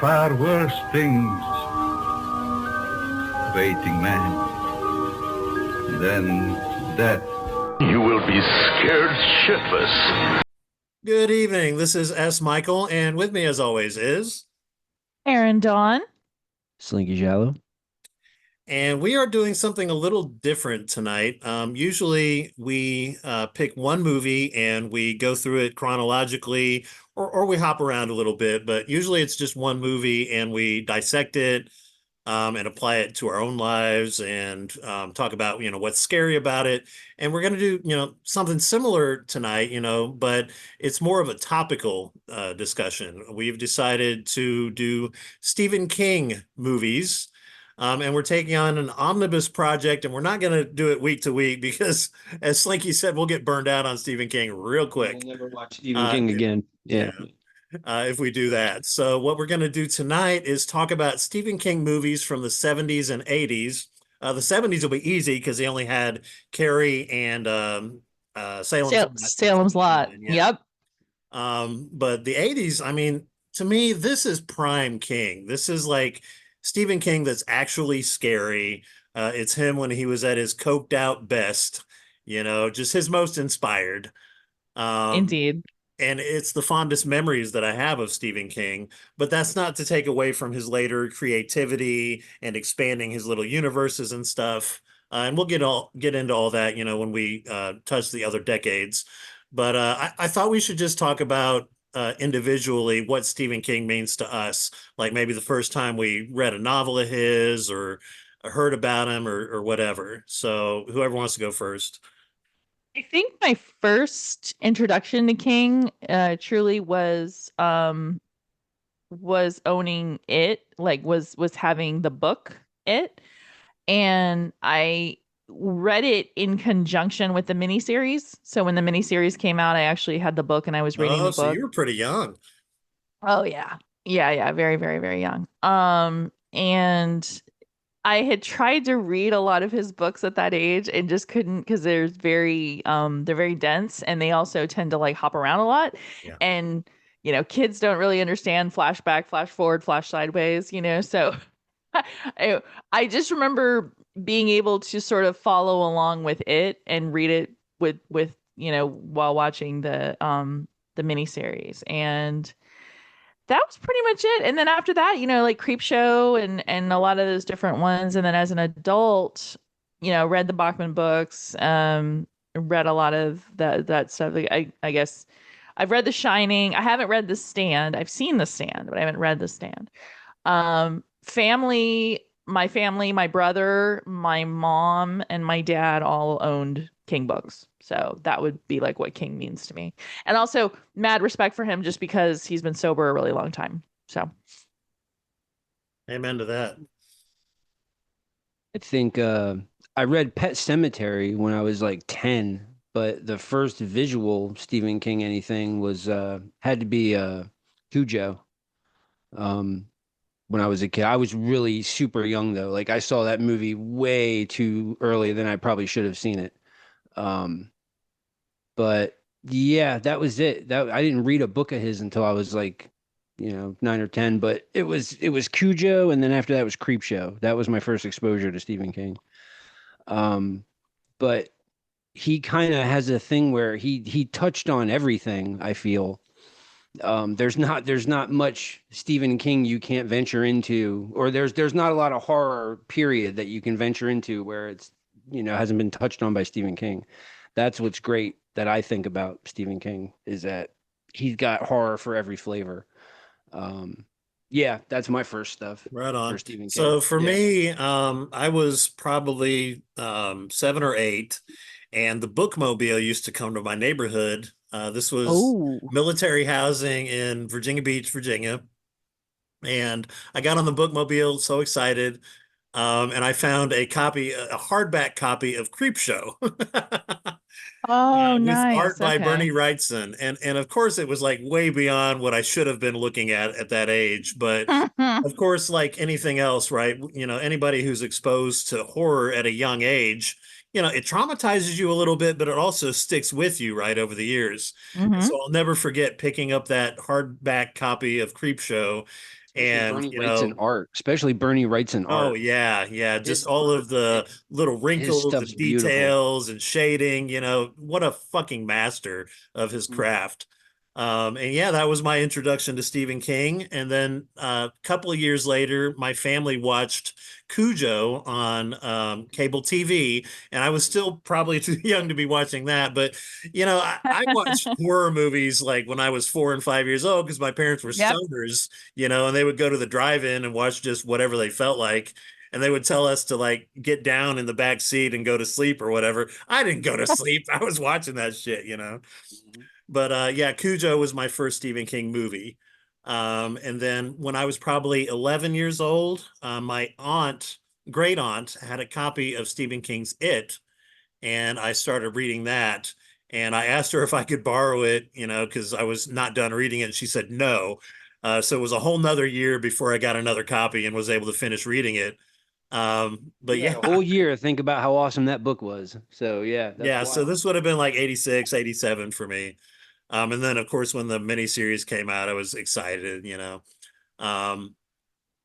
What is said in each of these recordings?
far worse things waiting man than death. You will be scared shitless. Good evening. This is S. Michael, and with me, as always, is Erin Dawn. Slinky Giallo. And we are doing something a little different tonight. Usually we pick one movie and we go through it chronologically, or we hop around a little bit, but usually it's just one movie and we dissect it and apply it to our own lives and talk about, what's scary about it. And we're going to do, something similar tonight, but it's more of a topical discussion. We've decided to do Stephen King movies. And we're taking on an omnibus project, and we're not going to do it week to week because, as Slinky said, we'll get burned out on Stephen King real quick. We'll never watch Stephen King again. Yeah. If we do that. So what we're going to do tonight is talk about Stephen King movies from the 70s and 80s. The 70s will be easy because he only had Carrie and Salem's Lot. Yeah. Yep. But the 80s, I mean, to me, this is prime King. This is like Stephen King that's actually scary. It's him when he was at his coked out best, just his most inspired. Indeed. And it's the fondest memories that I have of Stephen King, but that's not to take away from his later creativity and expanding his little universes and stuff. And we'll get into all that, when we touch the other decades. But I thought we should just talk about individually what Stephen King means to us, like maybe the first time we read a novel of his or heard about him or whatever. So whoever wants to go first. I think my first introduction to King truly was owning it, like was having the book It, and I read it in conjunction with the miniseries. So when the miniseries came out, I actually had the book and I was reading the book. So you were pretty young. Oh yeah. Yeah. Very, very, very young. And I had tried to read a lot of his books at that age and just couldn't because they're very dense and they also tend to like hop around a lot. Yeah. And, kids don't really understand flashback, flash forward, flash sideways, so I just remember being able to sort of follow along with it and read it with while watching the miniseries, and that was pretty much it. And then after that, like Creepshow and a lot of those different ones, and then as an adult, read the Bachman books, read a lot of that stuff. Like, I guess I've read The Shining. I haven't read The Stand. I've seen The Stand, but I haven't read The Stand. My brother, my mom, and my dad all owned King books. So that would be like what King means to me. And also mad respect for him just because he's been sober a really long time. So. Amen to that. I think I read Pet Sematary when I was like 10, but the first visual Stephen King anything was had to be Cujo. When I was a kid. I was really super young though. Like I saw that movie way too early than I probably should have seen it. But yeah, that was it. I didn't read a book of his until I was like, 9 or 10, but it was Cujo, and then after that was Creepshow. That was my first exposure to Stephen King. But he kind of has a thing where he touched on everything, I feel. There's not much Stephen King you can't venture into, or there's not a lot of horror period that you can venture into where it's hasn't been touched on by Stephen King. That's what's great that I think about Stephen King is that he's got horror for every flavor. Yeah, that's my first stuff. Right on. For Stephen King. So for me, I was probably 7 or 8, and the bookmobile used to come to my neighborhood. This was military housing in Virginia Beach, Virginia. And I got on the bookmobile, so excited. And I found a hardback copy of Creepshow. Oh, with nice. art by Okay. Bernie Wrightson. And of course, it was like way beyond what I should have been looking at that age. But of course, like anything else, right? Anybody who's exposed to horror at a young age, it traumatizes you a little bit, but it also sticks with you right over the years. Mhm. So I'll never forget picking up that hardback copy of Creepshow And, Bernie writes in art, especially Bernie writes in oh art. yeah, yeah, just His all of the little his wrinkles stuff's and beautiful. details and shading, what a fucking master of his craft. And yeah, that was my introduction to Stephen King. And then a couple of years later, my family watched Cujo on cable TV, and I was still probably too young to be watching that. But I watched horror movies like when I was 4 and 5 years old because my parents were Yep. stoners, and they would go to the drive-in and watch just whatever they felt like. And they would tell us to like get down in the back seat and go to sleep or whatever. I didn't go to sleep. I was watching that shit. But yeah, Cujo was my first Stephen King movie. And then when I was probably 11 years old, my great aunt, had a copy of Stephen King's It, and I started reading that. And I asked her if I could borrow it, because I was not done reading it. And she said no. So it was a whole nother year before I got another copy and was able to finish reading it. But You had yeah, a whole year to think about how awesome that book was. So yeah, that's yeah. So wild. this would have been like 86, 87 for me. And then of course when the miniseries came out, I was excited. Um,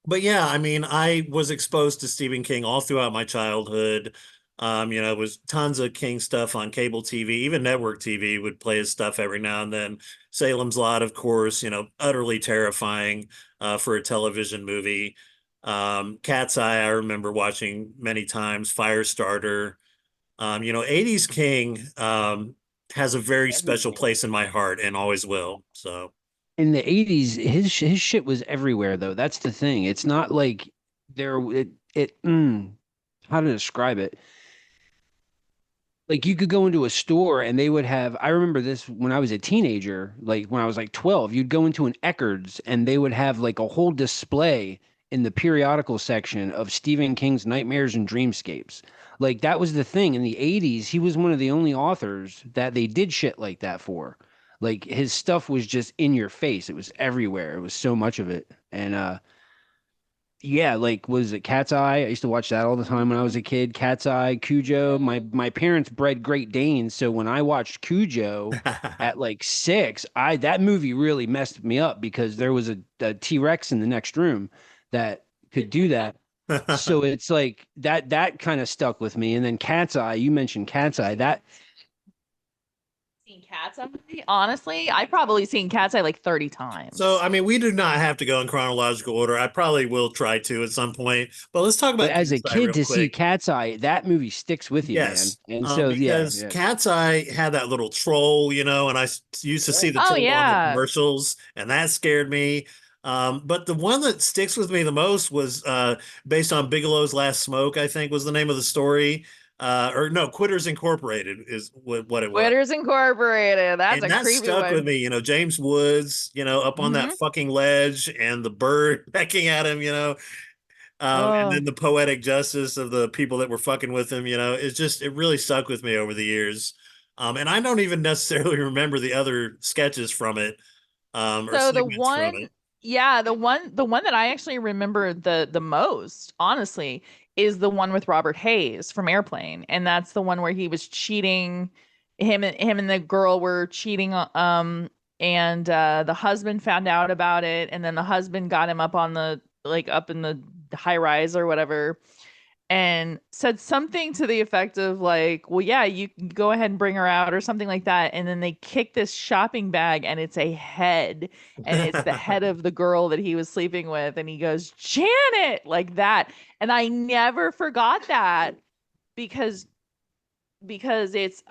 but yeah, I mean, I was exposed to Stephen King all throughout my childhood. It was tons of King stuff on cable TV, even network TV would play his stuff every now and then. Salem's Lot, of course, utterly terrifying for a television movie. Cat's Eye, I remember watching many times. Firestarter. 80s King has a very special Everything. place in my heart and always will. So In the 80s, his shit was everywhere though. That's the thing. It's not like there how to describe it? Like you could go into a store and they would have, I remember this when I was a teenager, like when I was like 12, you'd go into an Eckerd's and they would have like a whole display in the periodical section of Stephen King's Nightmares and Dreamscapes. Like that was the thing in the 80s. He was one of the only authors that they did shit like that for. Like his stuff was just in your face. It was everywhere. It was so much of it. And yeah, like was it Cat's Eye? I used to watch that all the time when I was a kid. Cat's Eye, Cujo. My parents bred Great Danes, so when I watched Cujo at like 6, I that movie really messed me up because there was a T-Rex in the next room that could do that. So it's like that kind of stuck with me. And then Cat's Eye, you mentioned Cat's Eye. That Seen Cat's Eye? Honestly, I've probably seen Cat's Eye like 30 times. So, I mean, we do not have to go in chronological order. I probably will try to at some point, but let's talk but about as a Cat's Eye kid real to see quick. Cat's Eye, that movie sticks with you, man. Yes, And so yeah, because yeah. Cat's Eye had that little troll, and I used to see the Oh troll on the yeah. commercials, and that scared me. But the one that sticks with me the most was based on Bigelow's Last Smoke, I think was the name of the story. Or no, Quitters Incorporated is what it was. Quitters Incorporated. That's And a that creepy stuck with one. me, James Woods, up on that Hmm. fucking ledge and the bird pecking at him. And Oh. then the poetic justice of the people that were fucking with him, it really stuck with me over the years. And I don't even necessarily remember the other sketches from it, or So the segments from one, it. yeah, the one that I actually remember the most, honestly, is the one with Robert Hayes from Airplane, and that's the one where he was cheating. Him and the girl were cheating. And the husband found out about it, and then the husband got him up on the like up in the high rise or whatever, and said something to the effect of like, well, yeah, you can go ahead and bring her out or something like that. And then they kick this shopping bag and it's a head, and it's the head of the girl that he was sleeping with. And he goes, Janet, like that. And I never forgot that because it's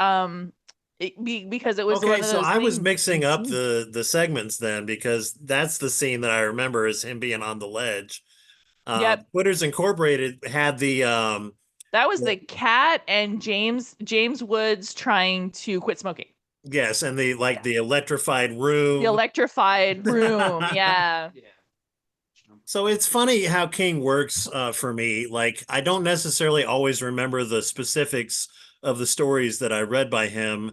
because it was Okay, one of so those I was things. mixing up the segments then because that's the scene that I remember is him being on the ledge. Yep. Quitters Incorporated had That was the cat and James Woods trying to quit smoking. yes, and the Yeah. the electrified The room. electrified room. Yeah. So it's funny how King works for me. Like I don't necessarily always remember the specifics of the stories that I read by him.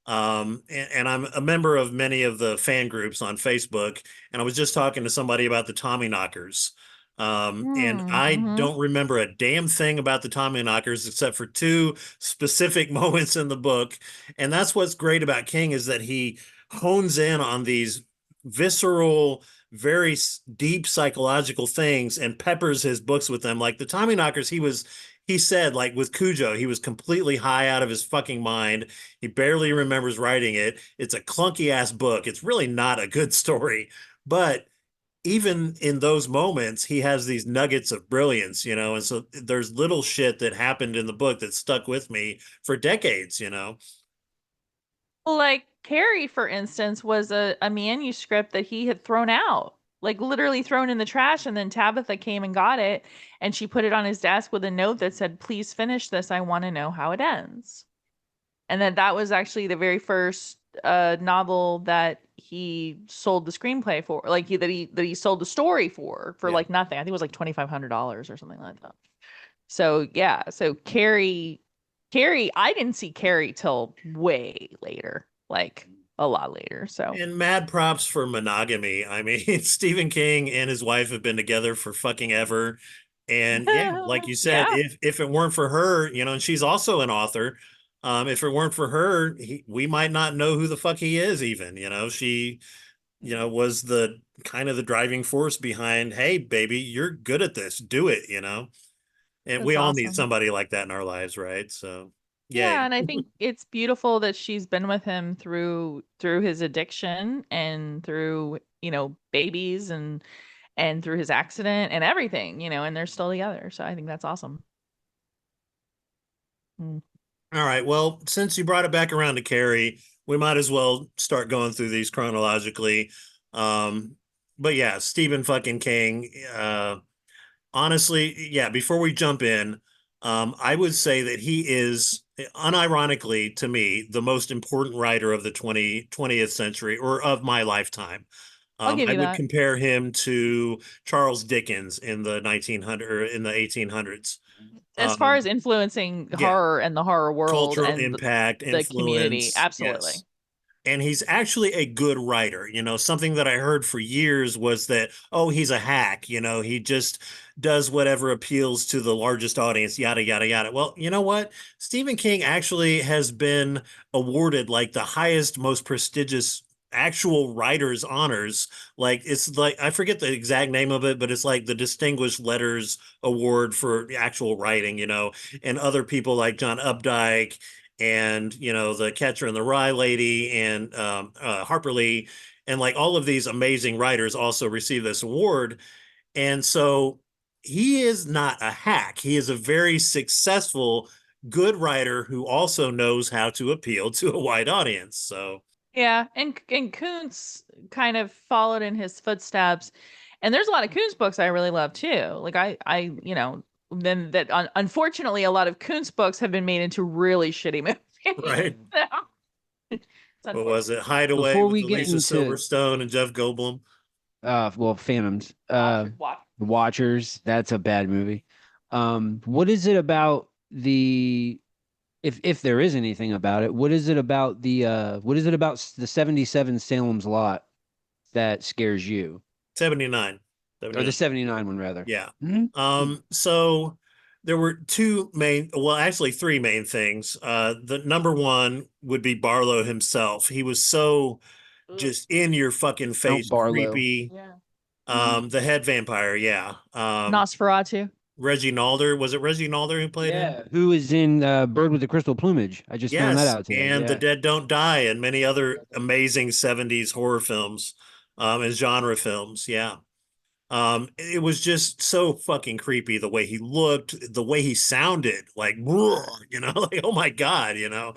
And I'm a member of many of the fan groups on Facebook, and I was just talking to somebody about the Tommyknockers. And I Mm-hmm. don't remember a damn thing about the Tommyknockers except for two specific moments in the book. And that's what's great about King is that he hones in on these visceral very deep psychological things and peppers his books with them. Like the Tommyknockers, he said, like with Cujo, he was completely high out of his fucking mind. He barely remembers writing it. It's a clunky ass book. It's really not a good story. But even in those moments, he has these nuggets of brilliance, you know, and so there's little shit that happened in the book that stuck with me for decades, you know. Like Carrie, for instance, was a manuscript that he had thrown out, like literally thrown in the trash. And then Tabitha came and got it, and she put it on his desk with a note that said, "Please finish this. I want to know how it ends." And then that was actually the very first novel that he sold the screenplay for, like that he sold the story for Yeah. like nothing. I think it was like $2,500 or something like that. So yeah, so Carrie, I didn't see Carrie till way later, like a lot later. So And mad props for monogamy. I mean, Stephen King and his wife have been together for fucking ever. And yeah, like you said, yeah, if it weren't for her, you know, and she's also an author, if it weren't for her, we might not know who the fuck he is even, you know. She, you know, was the kind of the driving force behind, hey, baby, you're good at this. Do it, you know. And we that's all need awesome. somebody like that in our lives, right? So, Yeah, yay. and I think it's beautiful that she's been with him through his addiction and through, babies and through his accident and everything, and they're still together. So I think that's awesome. Mm. All right. Well, since you brought it back around to Carrie, we might as well start going through these chronologically. Um, but yeah, Stephen fucking King. Honestly, yeah, before we jump in, I would say that he is unironically to me the most important writer of the 20th century or of my lifetime. I'll give I you would that. compare him to Charles Dickens in the 1900 or in the 1800s. As far Um, as influencing yeah, horror and the horror world cultural and impact, the community, influence, absolutely. yes. And he's actually a good writer. You know, something that I heard for years was that, oh, he's a hack. You know, he just does whatever appeals to the largest audience, yada, yada, yada. Well, you know what? Stephen King actually has been awarded like the highest, most prestigious actual writers honors. Like it's like I forget the exact name of it, but it's like the Distinguished Letters Award for actual writing, you know, and other people like John Updike and you know the Catcher in the Rye lady and Harper Lee and like all of these amazing writers also receive this award. And so he is not a hack. He is a very successful, good writer who also knows how to appeal to a wide audience. So Yeah, and Kuntz kind of followed in his footsteps. And there's a lot of Kuntz books I really love too. Like then that unfortunately a lot of Kuntz books have been made into really shitty movies. right. It's What was unfortunate. it? Hideaway Before with we get Alicia into Silverstone and Jeff Goldblum. well, Phantoms, Watch. Watchers, that's a bad movie. What is it about the if there is anything about it, what is it about the 77 Salem's Lot that scares you? 79. Or the 79. 79 one rather. Yeah. Mhm. So there were two main, well, actually three main things. The number one would be Barlow himself. He was so Ugh. just in your fucking Count face, Barlow. creepy. Yeah. The head vampire, yeah. Nosferatu. Reggie Nalder, was it Reggie Nalder who played him? Yeah, who is in Bird with the Crystal Plumage? I just found that Yes, out today. and The Yeah. Dead Don't Die, and many other amazing 70s horror films, and genre films. Yeah. It was just so fucking creepy the way he looked, the way he sounded, like, you know, like, oh my God, you know.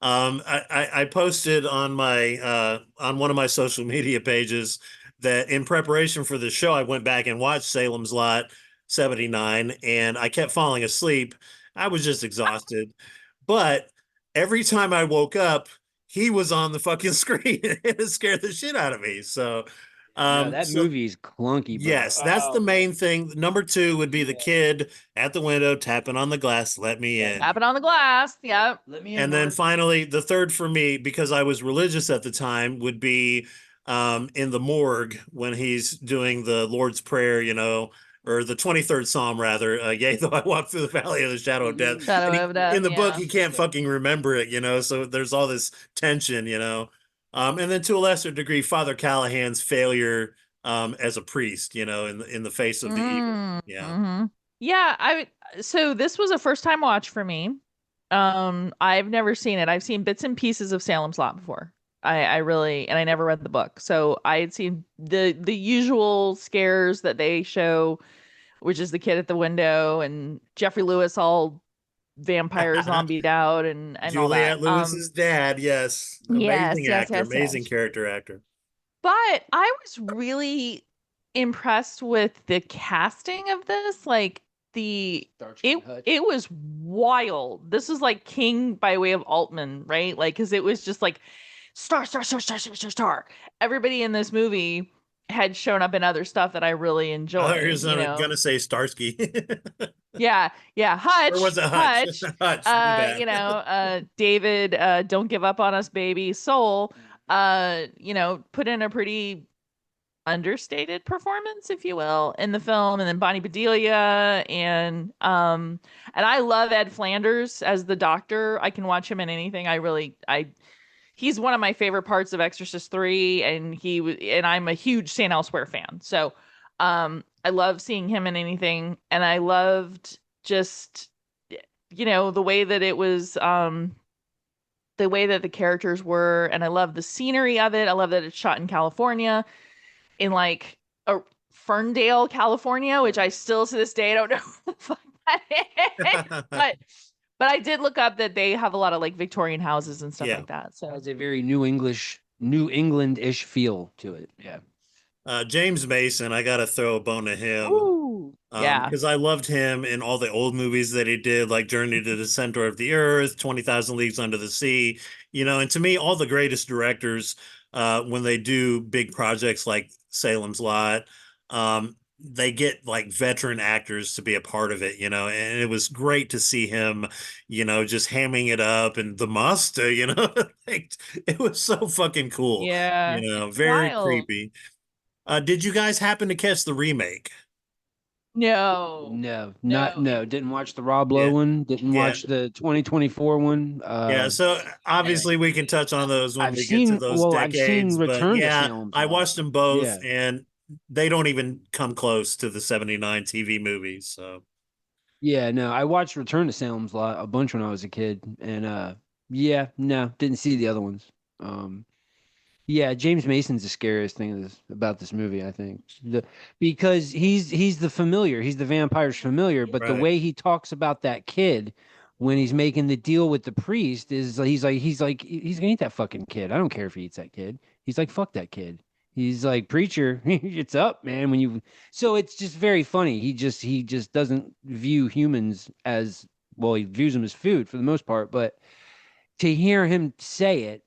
I posted on my on one of my social media pages that in preparation for the show, I went back and watched Salem's Lot 79 and I kept falling asleep. I was just exhausted. But every time I woke up, he was on the fucking screen. It scared the shit out of me. So No, that so movie is clunky, bro. yes, that's the main thing. Number two would be the kid at the window tapping on the glass, let me in. Tap it on the glass. Yep. Let me in, And then Mark. finally, the third for me, because I was religious at the time, would be in the morgue when he's doing the Lord's Prayer, you know, or the 23rd Psalm, rather. Yea, though I walk through the valley of the shadow of death. And Shadow of death. in the book, Yeah. he can't fucking remember it, you know, so there's all this tension, you know. And then to a lesser degree, Father Callahan's failure as a priest, in the face of the evil. Yeah. Mm-hmm. Yeah, so this was a first time watch for me. I've never seen it. I've seen bits and pieces of Salem's Lot before. I really, and I never read the book. So I had seen the usual scares that they show, which is the kid at the window and Jeffrey Lewis all vampire zombied out and all that. Juliette Lewis's dad, yes. Yes, Amazing yes, actor, yes, amazing yes. character actor. But I was really impressed with the casting of this. Like it was wild. This was like King by way of Altman, right? Like, because it was just like star, star, star, star, star, star, star. Everybody in this movie had shown up in other stuff that I really enjoyed. I was gonna say Starsky. Yeah, Hutch. Or was it Hutch? Hutch, my bad. David, Don't Give Up on Us, Baby, Soul, put in a pretty understated performance, if you will, in the film. And then Bonnie Bedelia and I love Ed Flanders as the doctor. I can watch him in anything. He's one of my favorite parts of Exorcist 3, and I'm a huge St. Elsewhere fan. So I love seeing him in anything, and I loved just the way that it was the way that the characters were, and I love the scenery of it. I love that it's shot in California, in like a Ferndale, California, which I still to this day don't know what the fuck that is. But I did look up that they have a lot of like Victorian houses and stuff like that. So it has a very New England-ish feel to it. Yeah. James Mason, I gotta throw a bone to him. Ooh, yeah, because I loved him in all the old movies that he did, like Journey to the Center of the Earth, 20,000 Leagues Under the Sea. And to me, all the greatest directors, when they do big projects like Salem's Lot, they get like veteran actors to be a part of it, and it was great to see him, just hamming it up, and the must, like, it was so fucking cool. Yeah, very wild. creepy. Did you guys happen to catch the remake? No. Didn't watch the Rob Lowe one. Didn't watch the 2024 one. So obviously we can touch on those when we get to those decades. I've seen Return to but Salem. I watched them both, Yeah. and they don't even come close to the 79 TV movies. So yeah, no, I watched Return to Salem's Lot a bunch when I was a kid, and didn't see the other ones. Yeah, James Mason's the scariest thing about this movie, I think, because he's the familiar, he's the vampire's familiar, but the way he talks about that kid when he's making the deal with the priest is he's gonna eat that fucking kid. I don't care if he eats that kid. He's like, fuck that kid. He's like, preacher, it's up, man. So it's just very funny. He just doesn't view humans as, well, he views them as food for the most part, but to hear him say it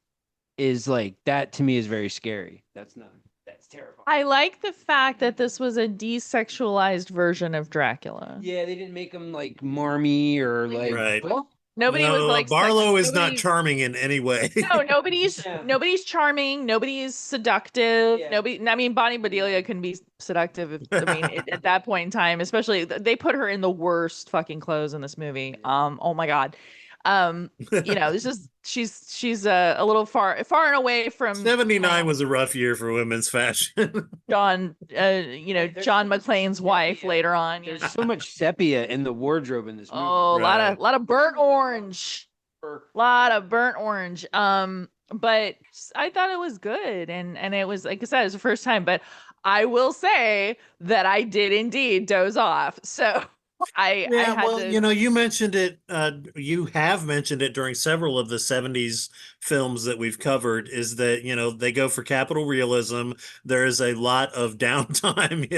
is like, that to me is very scary. That's terrifying. I like the fact that this was a desexualized version of Dracula. Yeah, they didn't make him like marmy or like. Right. Nobody was like Barlow is not charming in any way. No, nobody's charming. Nobody's seductive. Yeah. Bonnie Bedelia can be seductive. At that point in time, especially they put her in the worst fucking clothes in this movie. Oh my God. This is she's a little far and away from 79 was a rough year for women's fashion. John McClane's wife later on. There's so much sepia in the wardrobe in this movie. Oh, a lot of burnt orange. Lot of burnt orange. But I thought it was good, and it was, like I said, it was the first time, but I will say that I did indeed doze off. So you mentioned it. You have mentioned it during several of the 70s films that we've covered, is that, they go for capital realism. There is a lot of downtime,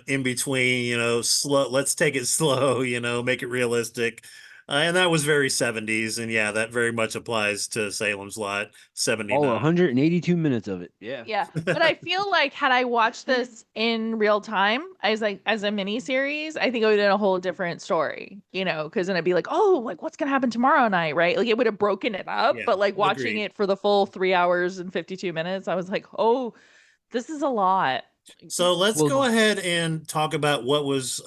in between, slow, let's take it slow, make it realistic. And that was very 70s. And yeah, that very much applies to Salem's Lot 79. 182 minutes of it. Yeah. Yeah. But I feel like had I watched this in real time, as a mini series, I think it would have been a whole different story, because then I'd be like, oh, like what's going to happen tomorrow night? Right. Like it would have broken it up. Yeah, but like watching it for the full 3 hours and 52 minutes, I was like, oh, this is a lot. So let's go ahead and talk about what was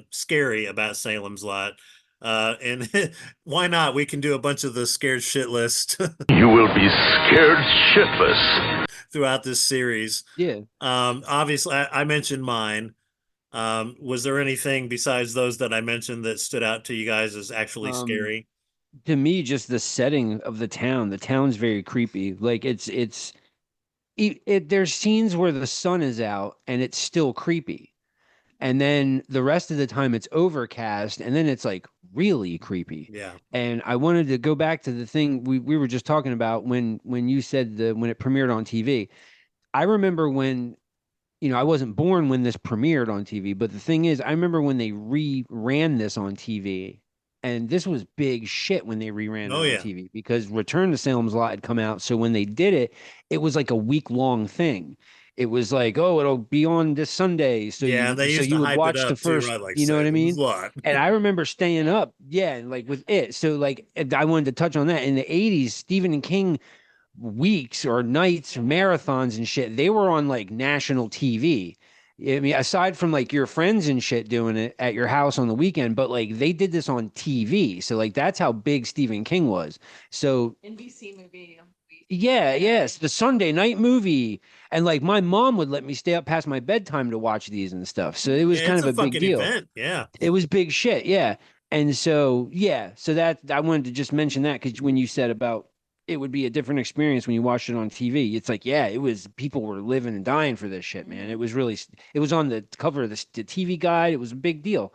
scary about Salem's Lot. And why not? We can do a bunch of the scared shitless You will be scared shitless. throughout this series. Yeah. Obviously, I mentioned mine. Was there anything besides those that I mentioned that stood out to you guys as actually scary? To me, just the setting of the town. The town's very creepy. Like there's scenes where the sun is out and it's still creepy. And then the rest of the time it's overcast and then it's like really creepy. Yeah. And I wanted to go back to the thing we were just talking about when you said when it premiered on TV. I remember when, I wasn't born when this premiered on TV, but the thing is, I remember when they ran this on TV, and this was big shit when they reran it Oh, on yeah. TV because Return to Salem's Lot had come out. So when they did it, it was like a week-long thing. It was like, oh, it'll be on this Sunday. So Yeah, they used you to would hype it watch up the too, first, right? Like you know what I Salem's mean? Lot. And I remember staying up, yeah, like with it. So like I wanted to touch on that. In the 80s, Stephen King weeks or nights, marathons and shit, they were on like national TV. I mean, aside from like your friends and shit doing it at your house on the weekend, but like they did this on TV. So like that's how big Stephen King was. So NBC movie. yeah, yes, the Sunday night movie. And like my mom would let me stay up past my bedtime to watch these and stuff. So it was Yeah, kind it's of a a big fucking deal. event. Yeah. It was big shit, yeah. And so, yeah, so that I wanted to just mention that because when you said about it would be a different experience when you watched it on TV, it's like, yeah, it was people were living and dying for this shit, man. It was really, it was on the cover of the TV guide. It was a big deal.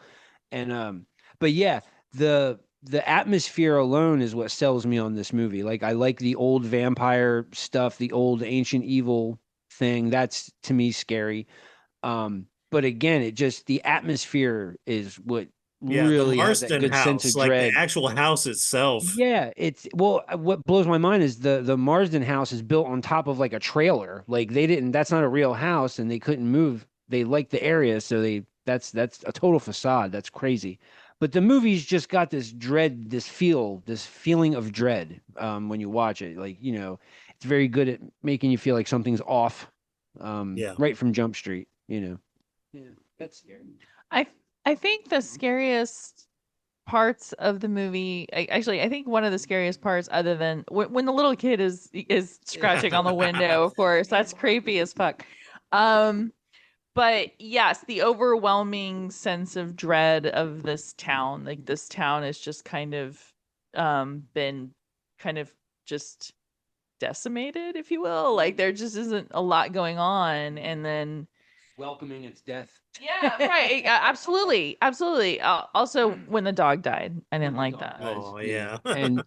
And, but yeah, the atmosphere alone is what sells me on this movie. Like, I like the old vampire stuff, the old ancient evil thing. That's to me scary. But again, it just the atmosphere is what Yeah, the really has that Marston good sense house, of like the dread. actual house itself. Yeah, it's well, what blows my mind is the Marsden house is built on top of like a trailer. Like they didn't, that's not a real house and they couldn't move. They liked the area, so that's a total facade. That's crazy. But the movie's just got this dread, this feeling of dread when you watch it. Like, it's very good at making you feel like something's off Yeah. right from Jump Street, Yeah, that's scary. I I think the scariest parts of the movie, I think one of the scariest parts, other than when the little kid is scratching on the window, of course, that's creepy as fuck. Um, but yes, the overwhelming sense of dread of this town, like this town is just kind of been kind of just decimated, if you will. Like there just isn't a lot going on, and then Welcoming its death. yeah, right. Absolutely. Absolutely. Also, when the dog died, I didn't like that. Oh, yeah. And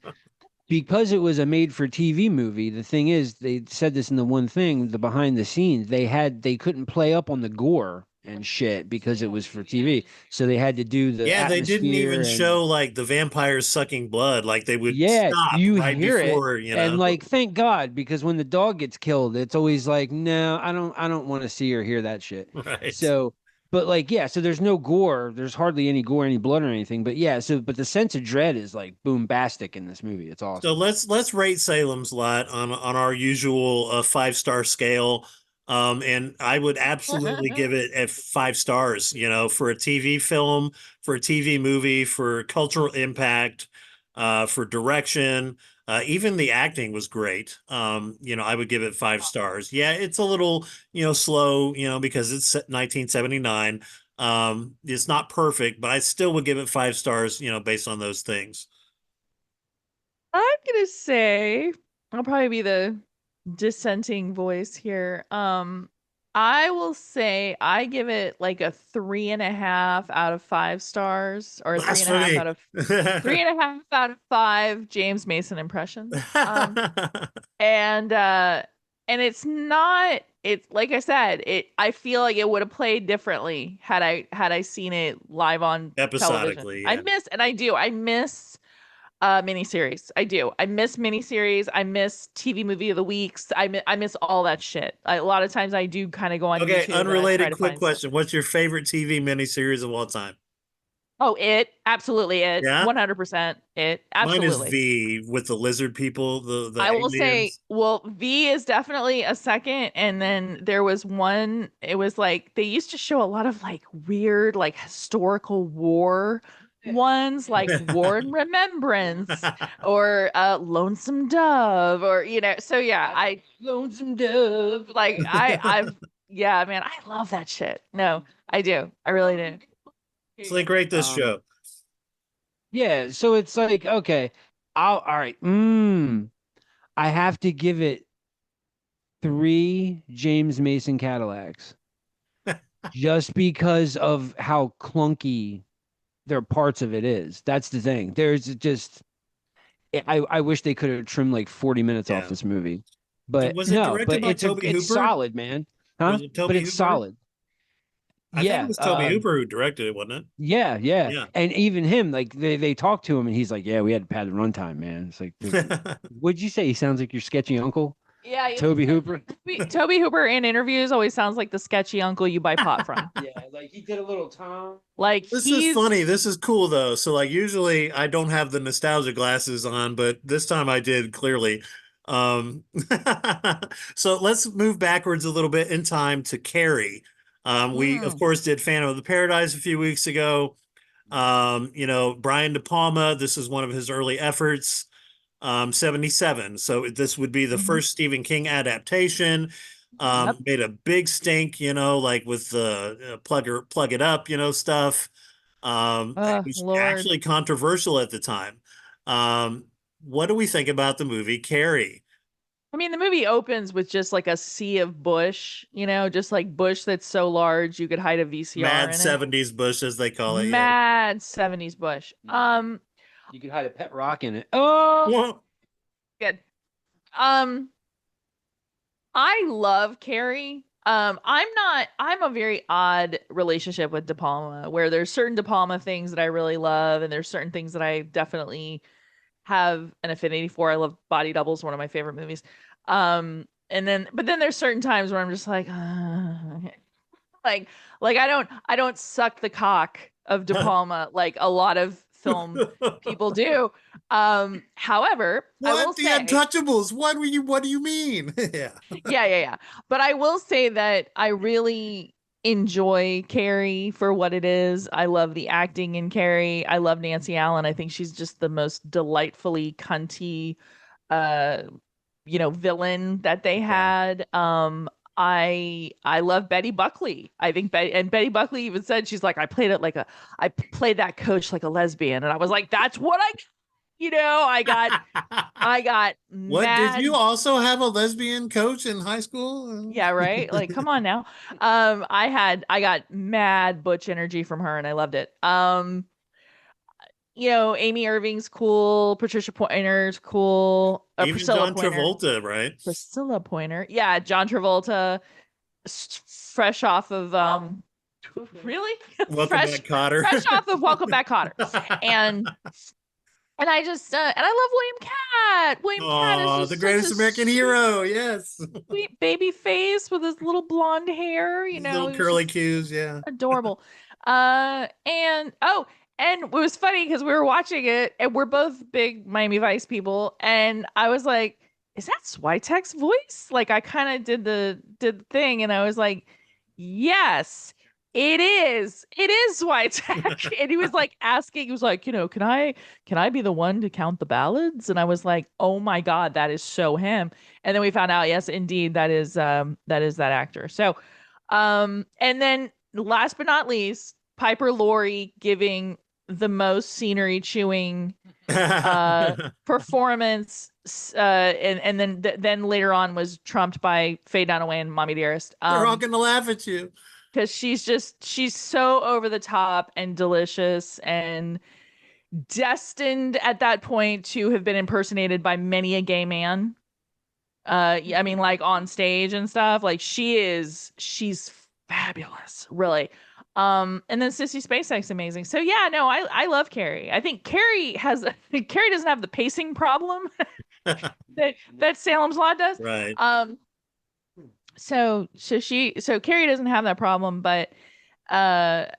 because it was a made for TV movie, the thing is, they said this in the one thing, the behind the scenes, they couldn't play up on the gore and shit because it was for TV. So they had to do the Yeah, they didn't even atmosphere and show like the vampires sucking blood. Like they would yeah, stop you right hear before, it and like thank God because when the dog gets killed, it's always like, no, I don't want to see or hear that shit. Right. So but like yeah, so there's no gore, there's hardly any gore, any blood or anything. But yeah, so but the sense of dread is like boombastic in this movie. It's awesome. So let's rate Salem's Lot on our usual 5-star scale. And I would absolutely give it at 5 stars, for a TV film, for a TV movie, for cultural impact, for direction. Even the acting was great. I would give it 5 stars. Yeah, it's a little, slow, because it's 1979. It's not perfect, but I still would give it 5 stars, based on those things. I'm gonna say I'll probably be the dissenting voice here. I will say I give it like a 3.5 out of 5 stars, or 3.5 out of 3.5 out of 5 James Mason impressions. And it's not, it's like I said, I feel like it would have played differently had I seen it live on Episodically, television. yeah. I miss miniseries. I do. I miss miniseries. I miss TV movie of the weeks. I miss all that shit. A lot of times I do kind of go on Okay, YouTube and I try unrelated to quick find question. What's your favorite TV miniseries of all time? Oh, It. Absolutely It. Yeah? 100% It. Mine is Absolutely. V with the lizard people, the I will say, aliens. well, V is definitely a second, and then there was one, it was like they used to show a lot of like weird, like historical war ones like War and Remembrance or Lonesome Dove, or so yeah, I Lonesome Dove. like I've yeah, man, I love that shit. No, I do. I really do. It's like rate this show. Yeah, so it's like, okay, all right. I have to give it 3 James Mason Cadillacs. Just because of how clunky their parts of it is. That's the thing. There's just I wish they could have trimmed like 40 minutes off this movie. But Was it directed by Tobe Hooper? It's solid, man. Huh? Was it Tobe But it's Hooper? solid. I think it was Tobe Hooper who directed it, wasn't it? Yeah. And even him, like they talked to him and he's like, yeah, we had to pad the runtime, man. It's like, what'd you say? He sounds like your sketchy uncle? Yeah, Tobe Hooper. Tobe Hooper in interviews always sounds like the sketchy uncle you buy pot from. Yeah, like he did a little Tom. Like This is funny. This is cool though. So like usually I don't have the nostalgia glasses on, but this time I did clearly. So let's move backwards a little bit in time to Carrie. We of course did Phantom of the Paradise a few weeks ago. Brian De Palma, this is one of his early efforts. 77. So this would be the first Stephen King adaptation. Made a big stink, like with the plug it up, stuff. It was actually controversial at the time. What do we think about the movie Carrie? I mean, the movie opens with just like a sea of bush, just like bush that's so large you could hide a VCR Mad in 70s bush, as they call it. Mad 70s bush. You could hide a pet rock in it. Oh, good. I love Carrie. I'm a very odd relationship with De Palma, where there's certain De Palma things that I really love, and there's certain things that I definitely have an affinity for. I love Body Doubles, one of my favorite movies. But then there's certain times where I'm just like, like I don't suck the cock of De Palma like a lot of film people do. However, I will say, Untouchables? What do you mean? yeah. But I will say that I really enjoy Carrie for what it is. I love the acting in Carrie. I love Nancy Allen. I think she's just the most delightfully cunty villain that they had. I love Betty Buckley. I think Betty Buckley even said, she's like, I played that coach like a lesbian. And I was like, that's what I got What, mad. did you also have a lesbian coach in high school? Yeah, right. Like, come on now. I got mad butch energy from her and I loved it. Amy Irving's cool. Patricia Pointer's cool. Even Priscilla John Pointer. Travolta, right? Priscilla Pointer. Yeah, John Travolta, fresh off of really? Welcome Back, Kotter. Fresh off of Welcome Back, Kotter. And I just and I love William Catt. William Catt is just the greatest American hero. Yes. Sweet baby face with his little blonde hair, little curly cues, yeah. Adorable. And it was funny because we were watching it and we're both big Miami Vice people. And I was like, is that Switek's voice? Like I kind of did the thing and I was like, yes, it is. It is Switek. And he was like asking, he was like, can I be the one to count the ballads? And I was like, oh my God, that is so him. And then we found out, yes, indeed, that is that actor. So, and then last but not least, Piper Laurie giving the most scenery chewing performance, and then later on was trumped by Faye Dunaway and Mommy Dearest. They're all gonna laugh at you because she's so over the top and delicious and destined at that point to have been impersonated by many a gay man. I mean, like on stage and stuff. Like she's fabulous, really. And then Sissy Spacek's amazing. So yeah, no, I love Carrie. I think Carrie doesn't have the pacing problem that Salem's Lot does. Right. So Carrie doesn't have that problem, but I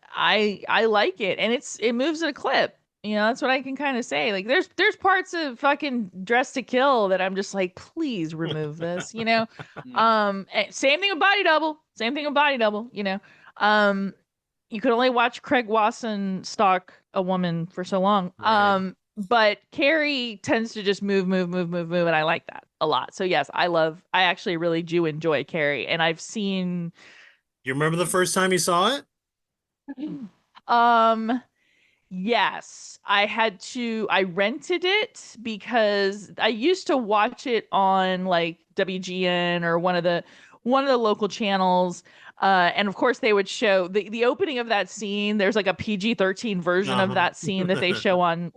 like it, and it moves at a clip. That's what I can kind of say. Like there's parts of fucking Dress to Kill that I'm just like, please remove this. Same thing with Body Double. you could only watch Craig Wasson stalk a woman for so long. Right. But Carrie tends to just move, and I like that a lot. So yes, I actually really do enjoy Carrie, and I've seen. You remember the first time you saw it? Um, yes, I rented it because I used to watch it on like WGN or one of the local channels. And of course they would show the opening of that scene. There's like a PG-13 version of Uh-huh. that scene that they show on,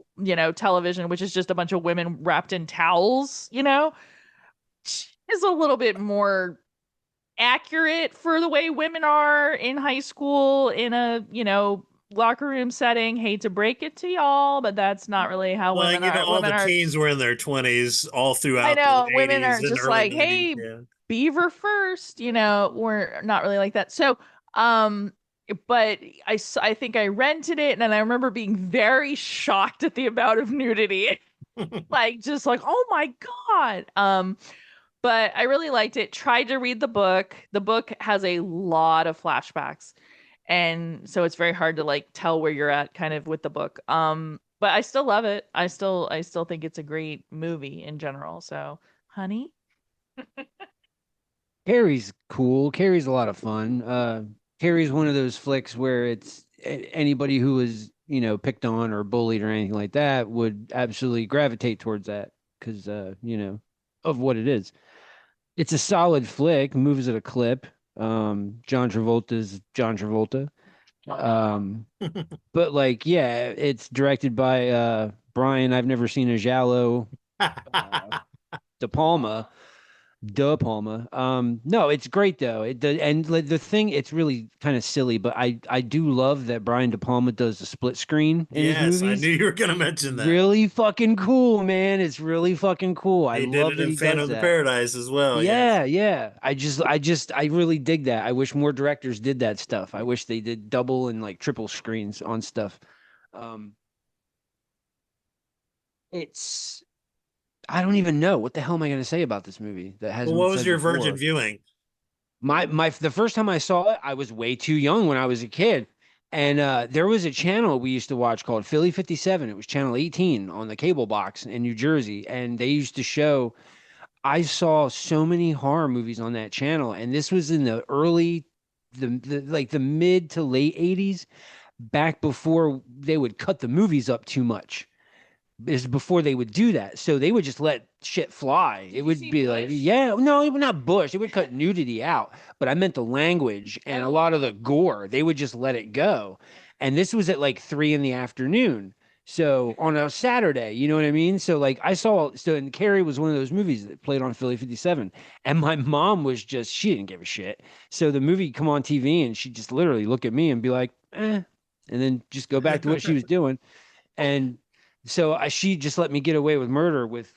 television, which is just a bunch of women wrapped in towels, is a little bit more accurate for the way women are in high school in a, locker room setting. Hate to break it to y'all, but that's not really how Well, women are. all Women the are, teens were in their 20s all I throughout the know, women 80s are and just early like, 90s. hey, Yeah. beaver first, we're not really like that. So, um, but I think I rented it and I remember being very shocked at the amount of nudity. Like, just like, oh my God. But I really liked it. Tried to read the book. The book has a lot of flashbacks. And so it's very hard to like tell where you're at kind of with the book. But I still love it. I still think it's a great movie in general. So, honey. Carrie's cool. Carrie's a lot of fun. Carrie's one of those flicks where it's anybody who was, picked on or bullied or anything like that would absolutely gravitate towards that because, of what it is. It's a solid flick, moves at a clip. John Travolta's John Travolta. But like, yeah, it's directed by Brian. I've never seen a Giallo, De Palma. De Palma. No, it's great though. The thing, it's really kind of silly, but I do love that Brian De Palma does the split screen in his Yes, I knew movies. you were going to mention that. Really fucking cool, man. It's really fucking cool. I He did love it that in he does Phantom of the that. Paradise as well. Yes. Yeah, yeah. I really dig that. I wish more directors did that stuff. I wish they did double and like triple screens on stuff. Um, it's I don't even know what the hell am I going to say about this movie that Well, hasn't been what was said your virgin before. viewing? The first time I saw it, I was way too young when I was a kid. And there was a channel we used to watch called Philly 57. It was channel 18 on the cable box in New Jersey. And they used to show, I saw so many horror movies on that channel. And this was in the early, the mid to late 80s, back before they would cut the movies up too much is before they would do that. So they would just let shit fly. It would be like, yeah, no, it would not Bush. It would cut nudity out. But I meant the language and a lot of the gore. They would just let it go. And this was at like 3 in the afternoon. So on a Saturday, you know what I mean? So like and Carrie was one of those movies that played on Philly 57. And my mom was just, she didn't give a shit. So the movie come on TV and she'd just literally look at me and be like, and then just go back to what she was doing. And so she just let me get away with murder with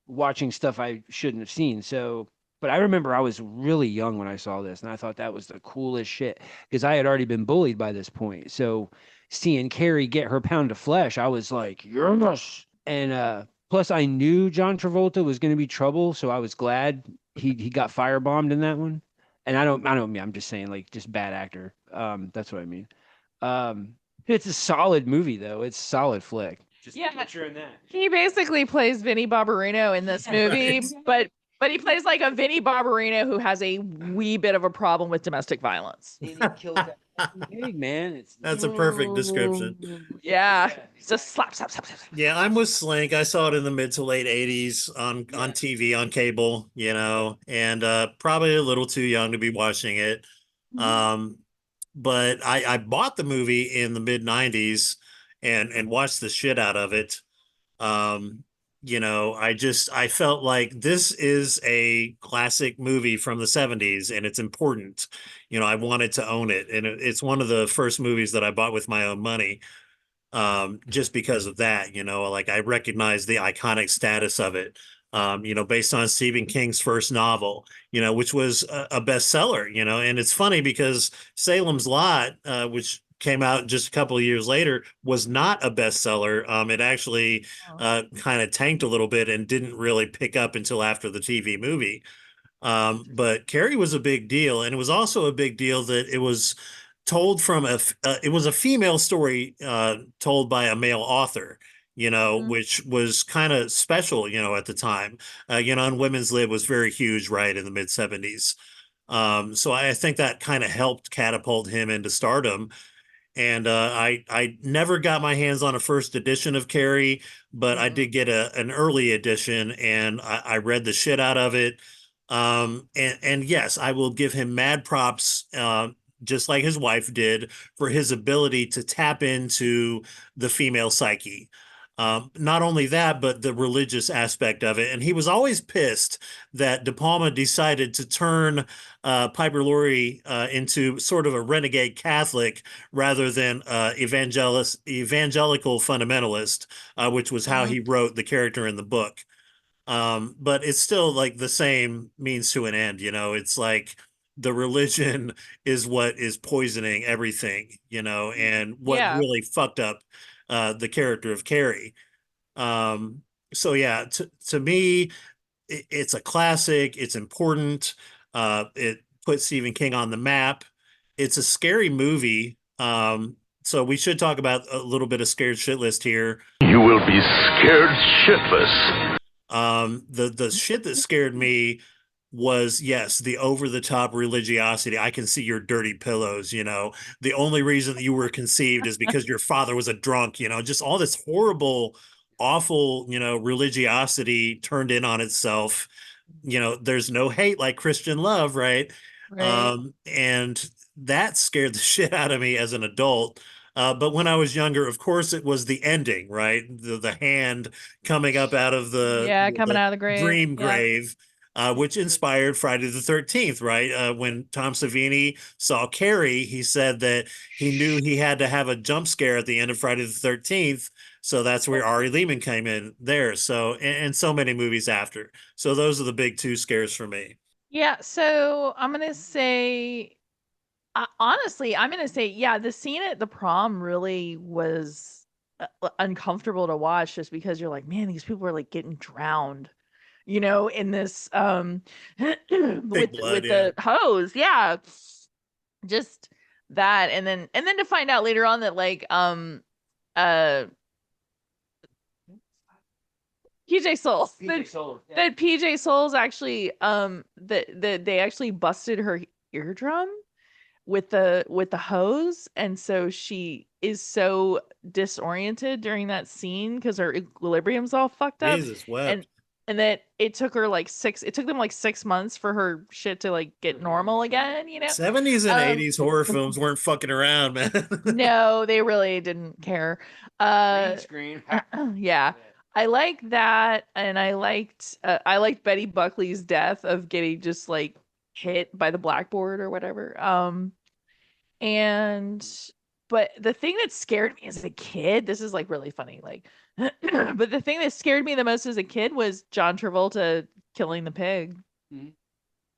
watching stuff I shouldn't have seen. So, but I remember I was really young when I saw this, and I thought that was the coolest shit because I had already been bullied by this point. So, seeing Carrie get her pound of flesh, I was like, yes. And plus, I knew John Travolta was going to be trouble, so I was glad he got firebombed in that one. And I'm just saying like just bad actor. That's what I mean. It's a solid movie though. It's a solid flick. Just Yeah. picturing that. He basically plays Vinnie Barbarino in this movie, Right. but he plays like a Vinnie Barbarino who has a wee bit of a problem with domestic violence. And he kills that fucking pig, man. That's a perfect description. Yeah. Just slap, slap, slap, slap. Yeah, I'm with Slink. I saw it in the mid to late 80s on TV, on cable, and probably a little too young to be watching it. But I bought the movie in the mid 90s and watched the shit out of it. I felt like this is a classic movie from the 70s and it's important. I wanted to own it. And it's one of the first movies that I bought with my own money. Just because of that, like I recognize the iconic status of it. Based on Stephen King's first novel, which was a bestseller, and it's funny because Salem's Lot, which came out just a couple of years later, was not a bestseller. It actually kind of tanked a little bit and didn't really pick up until after the TV movie. But Carrie was a big deal, and it was also a big deal that it was told from it was a female story told by a male author, Mhm. which was kind of special, at the time. And Women's Lib was very huge, right, in the mid 70s. So I think that kind of helped catapult him into stardom. And I never got my hands on a first edition of Carrie, but I did get an early edition, and I read the shit out of it. And yes, I will give him mad props, just like his wife did, for his ability to tap into the female psyche. Not only that, but the religious aspect of it. And he was always pissed that De Palma decided to turn Piper Laurie into sort of a renegade Catholic rather than evangelical fundamentalist, which was how Mhm. he wrote the character in the book. But it's still like the same means to an end, It's like the religion is what is poisoning everything, and what Yeah. really fucked up the character of Carrie. Um, so yeah, to me, it's a classic. It's important. It puts Stephen King on the map. It's a scary movie. So we should talk about a little bit of scared shitless here. You will be scared shitless. The shit that scared me was, yes, the over the top religiosity. I can see your dirty pillows, The only reason that you were conceived is because your father was a drunk, just all this horrible, awful, religiosity turned in on itself. There's no hate like Christian love, right? Right. And that scared the shit out of me as an adult. But when I was younger, of course, it was the ending, right? The hand coming up out of Yeah, coming the out of the grave. dream Yeah. grave, which inspired Friday the 13th, right? When Tom Savini saw Carrie, he said that he knew he had to have a jump scare at the end of Friday the 13th. So that's where Ari Lehman came in there. So, and so many movies after. So those are the big two scares for me. Yeah, so I'm gonna say, honestly, I'm gonna say, yeah, the scene at the prom really was uncomfortable to watch, just because you're like, man, these people are like getting drowned, in this Big blood, with yeah. the hose, yeah, just that, and then to find out later on that like uh PJ Souls. That PJ Souls actually that they actually busted her eardrum with the hose, and so she is so disoriented during that scene because her equilibrium's all fucked up, Jesus and wept. that it took them like 6 months for her shit to like get normal again, 70s and um 80s horror films weren't fucking around, man. no, they really didn't care. Green screen. Yeah. I like that, and I liked Betty Buckley's death of getting just like hit by the blackboard or whatever. And but the thing that scared me as a kid, this is like really funny, like but the thing that scared me the most as a kid was John Travolta killing the pig. Mhm.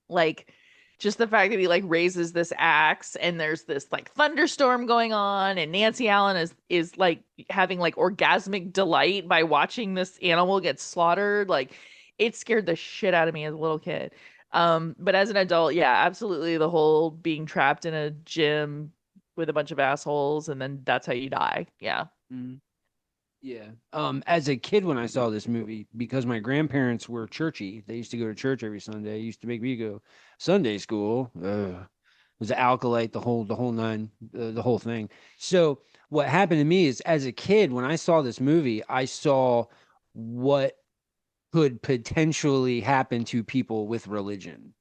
Like, just the fact that he like raises this axe and there's this like thunderstorm going on, and Nancy Allen is like having like orgasmic delight by watching this animal get slaughtered. Like, it scared the shit out of me as a little kid. But as an adult, yeah, absolutely, the whole being trapped in a gym with a bunch of assholes and then that's how you die. Yeah. Mhm. Yeah. As a kid, when I saw this movie, because my grandparents were churchy, they used to go to church every Sunday. Used to make me go Sunday school. Was an alkalite, the whole nine, the whole thing. So what happened to me is, as a kid, when I saw this movie, I saw what could potentially happen to people with religion.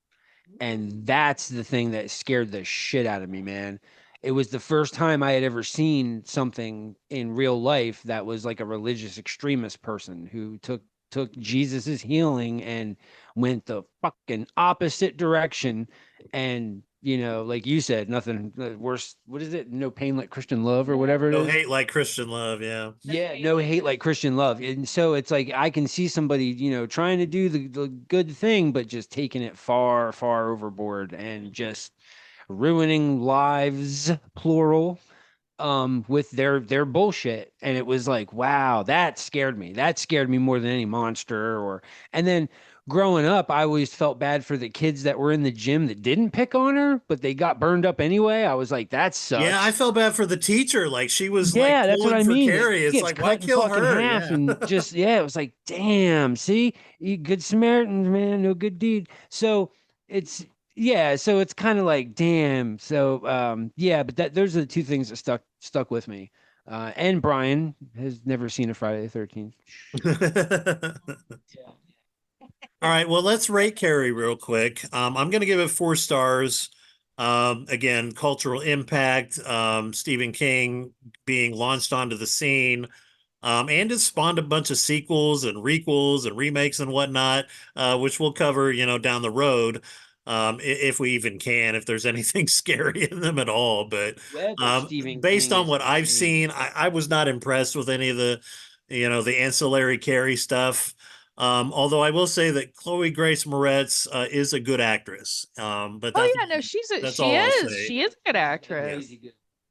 And that's the thing that scared the shit out of me, man. It was the first time I had ever seen something in real life that was like a religious extremist person who took Jesus's healing and went the fucking opposite direction. And like you said, nothing worse. What is it? No pain like Christian love, or whatever it No is. hate like Christian love, yeah. Yeah, no hate like Christian love. And so it's like I can see somebody, trying to do the good thing, but just taking it far, far overboard and just ruining lives, plural, with their bullshit. And it was like, wow, that scared me. That scared me more than any monster. And then growing up, I always felt bad for the kids that were in the gym that didn't pick on her, but they got burned up anyway. I was like, that sucks. Yeah, I felt bad for the teacher. Like she was like Yeah, that's what pulling I for mean. Carrie. It It's gets like, why cut in kill fucking her? half Yeah. and just it was like, damn, see, you good Samaritans, man, no good deed. So it's so it's kind of like, damn. So yeah, but those are the two things that stuck with me. And Brian has never seen a Friday the 13th. All right, well, let's rate Carrie real quick. I'm going to give it 4 stars. Again, cultural impact, Stephen King being launched onto the scene, and it spawned a bunch of sequels and requels and remakes and whatnot, which we'll cover, down the road, if we even can, if there's anything scary in them at all. But Stephen based King on is what I've insane. seen, I was not impressed with any of the ancillary Carrie stuff. Although I will say that Chloe Grace Moretz is a good actress. But Oh that's yeah, no, that's all I'll say. she is a good actress.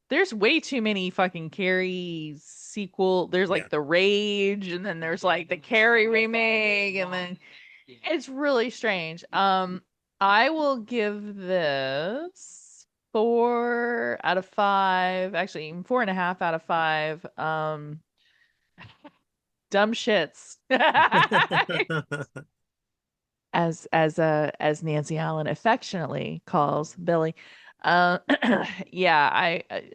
There's way too many fucking Carrie sequel. There's like the Rage, and then there's like the Carrie remake, and then it's really strange. I will give this 4 out of 5. Actually, 4.5 out of 5. Dumb shits. As Nancy Allen affectionately calls Billy. Yeah,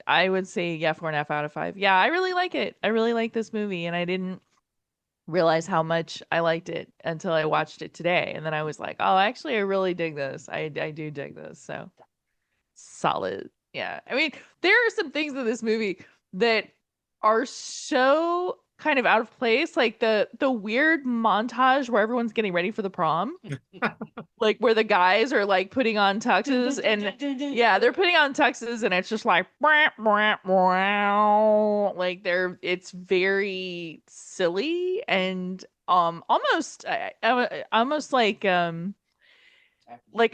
I would say 4.5 out of 5. Yeah, I really like it. I really like this movie, and I didn't realize how much I liked it until I watched it today, and then I was like, oh, actually, I really dig this. I do dig this. So solid. Yeah, I mean, there are some things in this movie that are so kind of out of place, like the weird montage where everyone's getting ready for the prom. Like where the guys are like putting on tuxes and yeah, they're putting on tuxes and it's just like like it's very silly and almost almost like a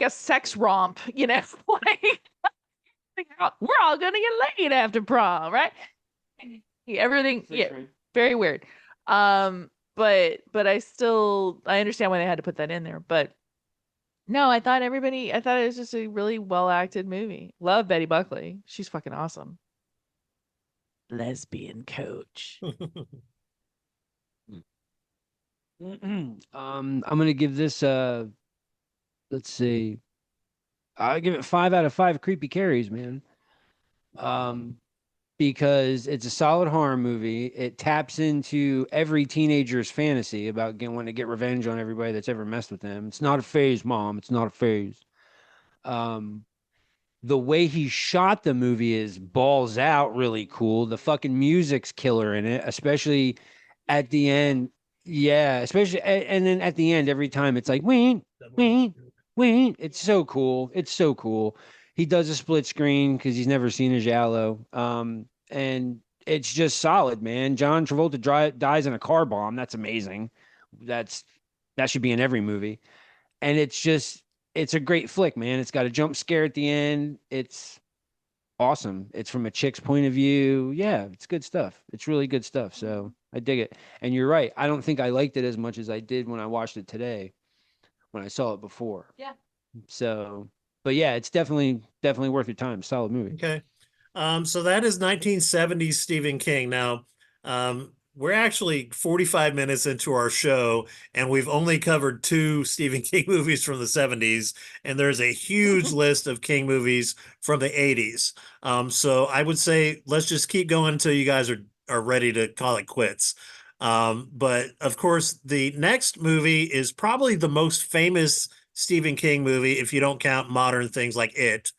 sex romp, like we're all gonna get laid after prom, right? Everything, yeah, very weird. But I understand why they had to put that in there, but no, I thought it was just a really well acted movie. Love Betty Buckley. She's fucking awesome. Lesbian coach. I'm gonna give this let's see. I'll give it 5 out of 5 creepy carries, man. Because it's a solid horror movie. It taps into every teenager's fantasy about wanting to get revenge on everybody that's ever messed with them. It's not a phase, Mom. It's not a phase. The way he shot the movie is balls out really cool. The fucking music's killer in it, especially at the end. Yeah, especially and then at the end, every time it's like ween, ween, ween. It's so cool. It's so cool. He does a split screen because he's never seen a Giallo. And it's just solid, man. John Travolta dies in a car bomb. That's amazing. That should be in every movie. And it's a great flick, man. It's got a jump scare at the end. It's awesome. It's from a chick's point of view. Yeah, it's good stuff. It's really good stuff. So I dig it. And you're right. I don't think I liked it as much as I did when I watched it today, when I saw it before. Yeah. So, but yeah, it's definitely worth your time. Solid movie. Okay. So that is 1970s Stephen King. Now, we're actually 45 minutes into our show, and we've only covered 2 Stephen King movies from the 70s, and there's a huge list of King movies from the 80s. So I would say let's just keep going until you guys are ready to call it quits. But of course, the next movie is probably the most famous Stephen King movie, if you don't count modern things like It.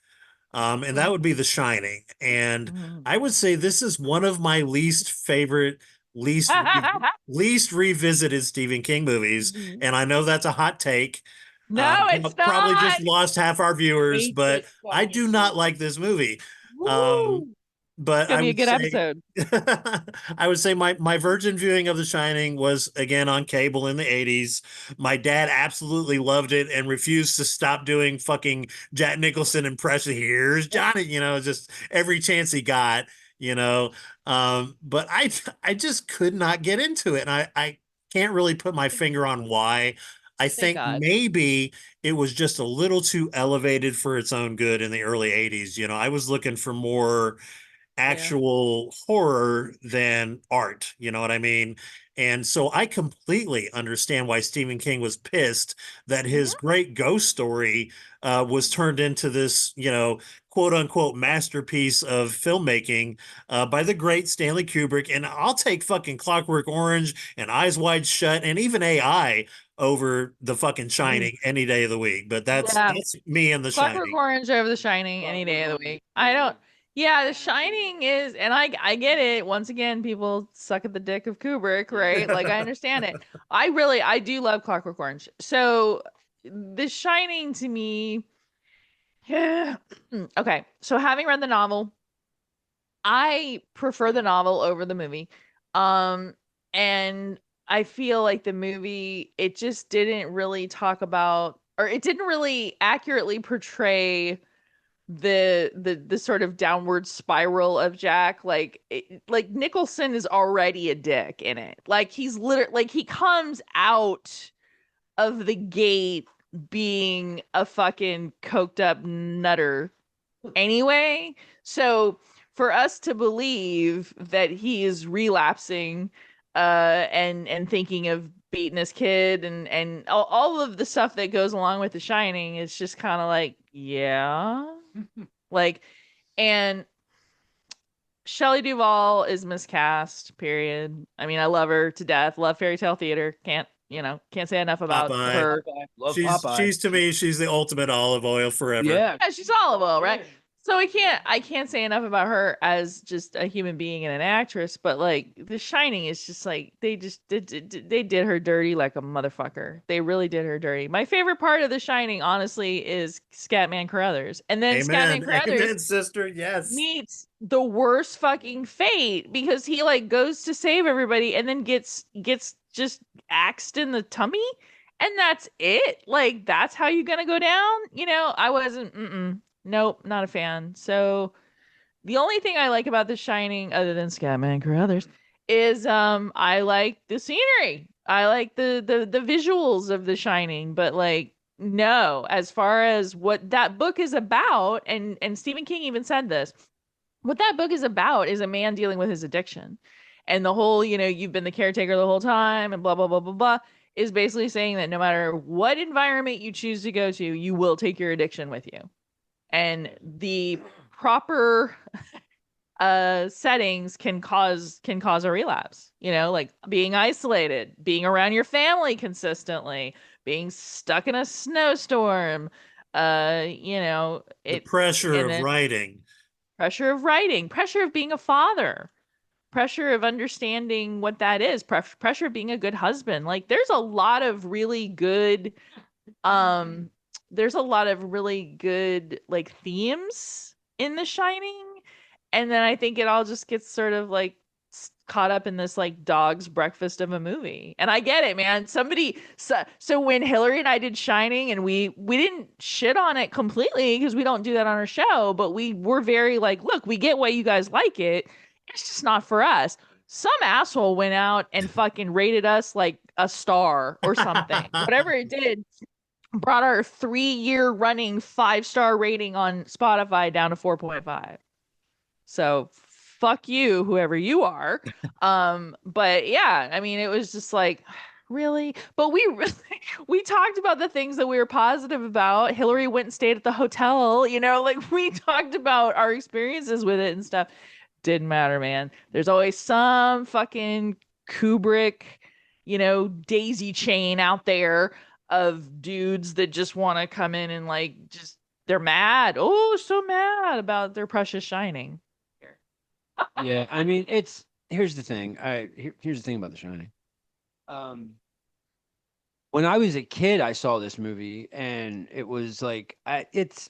And that would be The Shining. And I would say this is one of my least favorite, least revisited Stephen King movies. And I know that's a hot take. No, it's Probably just not. lost half our viewers, but I do not like this movie. Woo! But It's gonna be a good episode. I would say my virgin viewing of The Shining was again on cable in the 80s. My dad absolutely loved it and refused to stop doing fucking Jack Nicholson impression. Here's Johnny, just every chance he got, but I just could not get into it. And I can't really put my finger on why. I Thank think God. maybe it was just a little too elevated for its own good in the early 80s. I was looking for more actual horror than art. You know what I mean? And so I completely understand why Stephen King was pissed that his great ghost story was turned into this, quote unquote masterpiece of filmmaking by the great Stanley Kubrick. And I'll take fucking Clockwork Orange and Eyes Wide Shut and even AI over the fucking Shining any day of the week. But that's me and the Clockwork Shining. Orange over The Shining any day of the week. I don't. Yeah, The Shining is, and I get it. Once again, people suck at the dick of Kubrick, right? Like I understand it. I do love Clockwork Orange. So The Shining to me, yeah. Okay. So having read the novel, I prefer the novel over the movie. And I feel like the movie, it just didn't really talk about, or it didn't really accurately portray the sort of downward spiral of Jack. Like Nicholson is already a dick in it. Like he's literally, like he comes out of the gate being a fucking coked up nutter anyway. So for us to believe that he is relapsing and thinking of beating his kid and all of the stuff that goes along with The Shining is just kind of like, yeah. Like, and Shelley Duvall is miscast, period. I mean, I love her to death. Love fairy tale theater. Can't say enough about Popeye. her. Love she's Popeye. she's to me, she's the ultimate olive oil forever. Yeah. Yeah, she's olive oil, right? So I can't say enough about her as just a human being and an actress, but like The Shining is just like they did her dirty like a motherfucker. They really did her dirty. My favorite part of The Shining, honestly, is Scatman Crothers, and then Scatman Amen. Crothers Amen, sister. Yes. meets the worst fucking fate because he like goes to save everybody and then gets just axed in the tummy, and that's it. Like that's how you're gonna go down. I wasn't. Nope, not a fan. So the only thing I like about The Shining, other than Scatman Crothers, is I like the scenery. I like the visuals of The Shining, but like no, as far as what that book is about, and Stephen King even said this, what that book is about is a man dealing with his addiction. And the whole, you've been the caretaker the whole time and blah, blah, blah, blah, blah, is basically saying that no matter what environment you choose to go to, you will take your addiction with you. And the proper settings can cause a relapse, like being isolated, being around your family consistently, being stuck in a snowstorm, The pressure of writing. Pressure of writing, pressure of being a father, pressure of understanding what that is, pressure of being a good husband. Like there's a lot of really good like themes in The Shining, and then I think it all just gets sort of like caught up in this like dog's breakfast of a movie. And I get it, man. So when Hillary and I did Shining, and we didn't shit on it completely because we don't do that on our show, but we were very like, look, we get why you guys like it. It's just not for us. Some asshole went out and fucking rated us like a star or something. Whatever it did, brought our 3-year running 5-star rating on Spotify down to 4.5. So fuck you, whoever you are. But yeah, I mean, it was just like, really? But we talked about the things that we were positive about. Hillary went and stayed at the hotel, like we talked about our experiences with it and stuff. Didn't matter, man. There's always some fucking Kubrick, daisy chain out there of dudes that just want to come in and like they're mad. Oh, so mad about their precious Shining. Yeah, I mean, here's the thing. Here's the thing about The Shining. When I was a kid, I saw this movie, and it was like, it's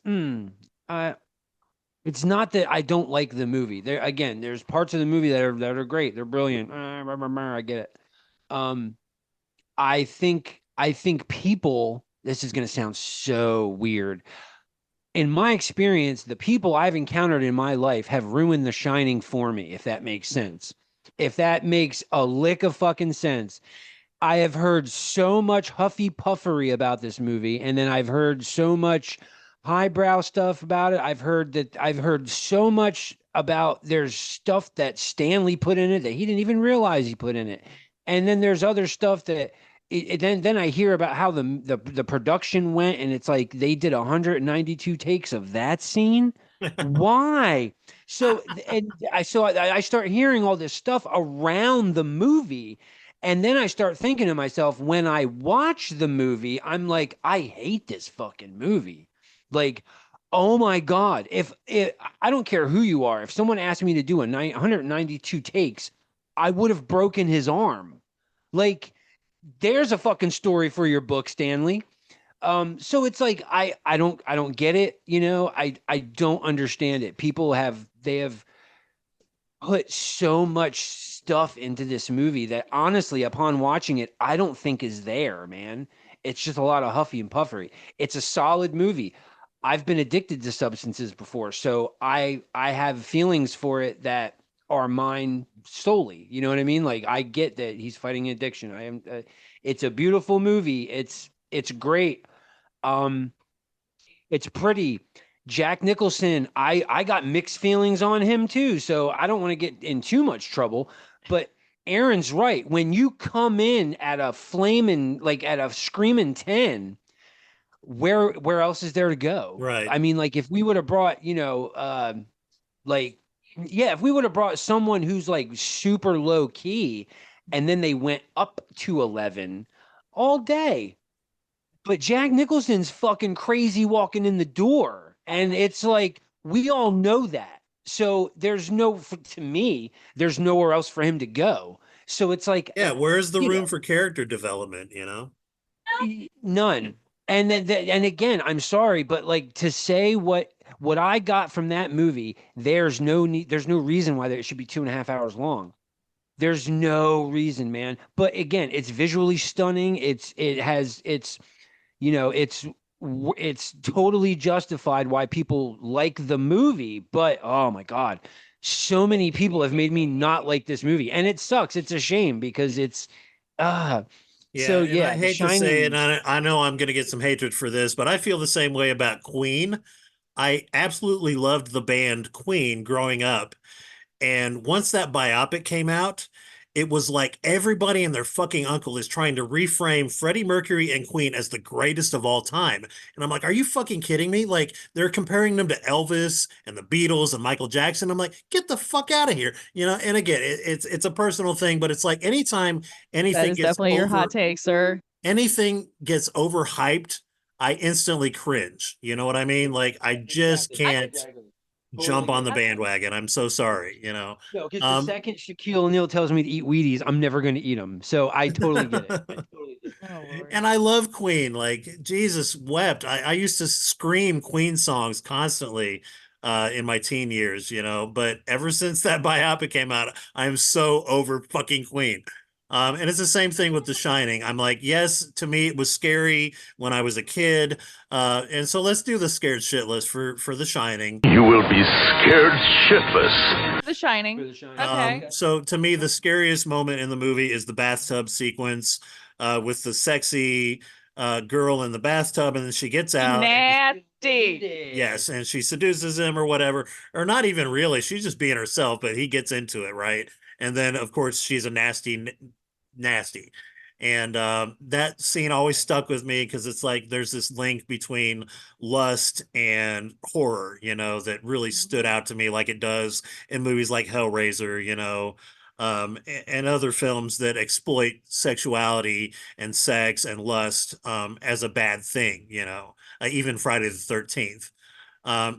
not that I don't like the movie. There's parts of the movie that are great. They're brilliant. I get it. I think people. This is going to sound so weird. In my experience, the people I've encountered in my life have ruined The Shining for me, if that makes sense. If that makes a lick of fucking sense. I have heard so much huffy puffery about this movie, and then I've heard so much highbrow stuff about it. I've heard so much about there's stuff that Stanley put in it that he didn't even realize he put in it. And then there's other stuff that then I hear about how the production went, and it's like they did 192 takes of that scene. Why? I start hearing all this stuff around the movie, and then I start thinking to myself, when I watch the movie, I'm like, I hate this fucking movie. Like, oh my God. If I don't care who you are, if someone asked me to do 192 takes, I would have broken his arm. Like, there's a fucking story for your book, Stanley. So it's like I don't get it, you know. I don't understand it. They have put so much stuff into this movie that honestly, upon watching it, I don't think is there, man. It's just a lot of huffy and puffery. It's a solid movie. I've been addicted to substances before, so I have feelings for it that are mine solely. You know what I mean? Like, I get that he's fighting addiction. I am. It's a beautiful movie. It's great. Um, it's pretty. Jack Nicholson, I got mixed feelings on him too, so I don't want to get in too much trouble. But Aaron's right. When you come in at a screaming 10, where else is there to go? Right. I mean, like, if we would have brought, if we would have brought someone who's like super low key, and then they went up to 11 all day. But Jack Nicholson's fucking crazy walking in the door. And it's like, we all know that. So there's to me, there's nowhere else for him to go. So it's like, yeah, where's the room for character development, you know? None. And and again, I'm sorry, but like, to say what I got from that movie, there's no reason why it should be 2.5 hours long. There's no reason, man. But again, it's visually stunning. It's totally justified why people like the movie. But oh my God, so many people have made me not like this movie, and it sucks. It's a shame because it's Yeah, so and yeah. I hate to say it, and I know I'm going to get some hatred for this, but I feel the same way about Queen. I absolutely loved the band Queen growing up. And once that biopic came out, it was like everybody and their fucking uncle is trying to reframe Freddie Mercury and Queen as the greatest of all time. And I'm like, are you fucking kidding me? Like, they're comparing them to Elvis and the Beatles and Michael Jackson. I'm like, get the fuck out of here. You know, and again, it's a personal thing, but it's like anytime That anything is gets definitely your hot take, sir. anything gets overhyped, I instantly cringe. You know what I mean? Like, I just can't jump on the bandwagon. I'm so sorry, you know. No, because the second Shaquille O'Neal tells me to eat Wheaties, I'm never going to eat them. So I totally get it. And I love Queen. Like, Jesus wept. I used to scream Queen songs constantly in my teen years, you know. But ever since that biopic came out, I'm so over fucking Queen. And it's the same thing with The Shining. I'm like, yes, to me it was scary when I was a kid. And so let's do the scared shitless for The Shining. You will be scared shitless. The Shining. Okay. So to me, the scariest moment in the movie is the bathtub sequence with the sexy girl in the bathtub, and then she gets out. Nasty. Yes, and she seduces him or whatever, or not even really. She's just being herself, but he gets into it, right? And then, of course, she's a nasty. And that scene always stuck with me because it's like there's this link between lust and horror, you know, that really stood out to me, like it does in movies like Hellraiser, you know, and other films that exploit sexuality and sex and lust as a bad thing, you know, even Friday the 13th.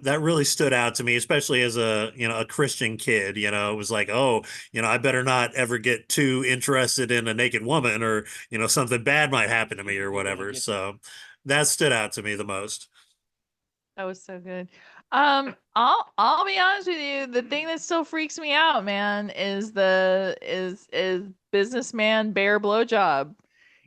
That really stood out to me, especially as a Christian kid. You know, it was like, oh, you know, I better not ever get too interested in a naked woman, or you know, something bad might happen to me or whatever. So that stood out to me the most. That was so good. I'll be honest with you. The thing that still freaks me out, man, is businessman bear blowjob.